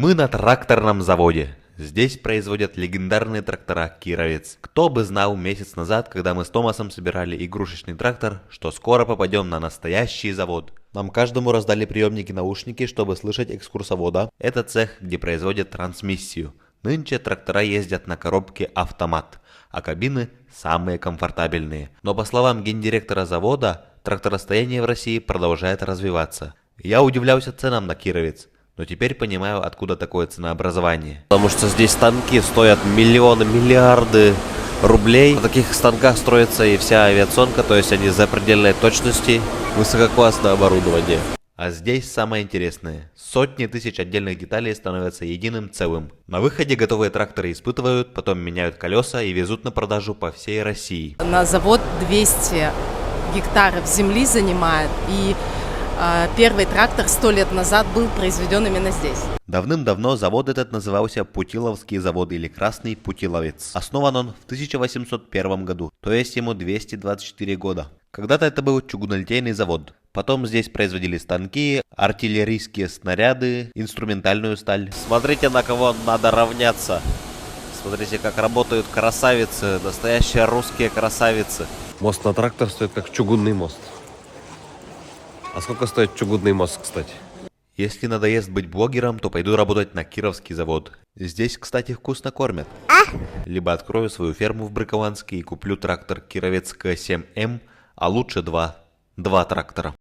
Мы на тракторном заводе. Здесь производят легендарные трактора «Кировец». Кто бы знал месяц назад, когда мы с Томасом собирали игрушечный трактор, что скоро попадем на настоящий завод. Нам каждому раздали приемники-наушники, чтобы слышать экскурсовода. Это цех, где производят трансмиссию. Нынче трактора ездят на коробке «Автомат», а кабины самые комфортабельные. Но по словам гендиректора завода, тракторостроение в России продолжает развиваться. Я удивлялся ценам на «Кировец». Но теперь понимаю, откуда такое ценообразование. Потому что здесь станки стоят миллионы, миллиарды рублей. На таких станках строится и вся авиационка, то есть они запредельной точности, высококлассное оборудование. А здесь самое интересное. Сотни тысяч отдельных деталей становятся единым целым. На выходе готовые тракторы испытывают, потом меняют колеса и везут на продажу по всей России. На завод 200 гектаров земли занимает, и первый трактор 100 лет назад был произведен именно здесь. Давным-давно завод этот назывался Путиловский завод или Красный Путиловец. Основан он в 1801 году, то есть ему 224 года. Когда-то это был чугунолитейный завод. Потом здесь производили станки, артиллерийские снаряды, инструментальную сталь. Смотрите, на кого надо равняться. Смотрите, как работают красавицы, настоящие русские красавицы. Мост на трактор стоит как чугунный мост. А сколько стоит чугунный мост, кстати? Если надоест быть блогером, то пойду работать на Кировский завод. Здесь, кстати, вкусно кормят. Либо открою свою ферму в Брыкованске и куплю трактор Кировец К7М, а лучше два трактора.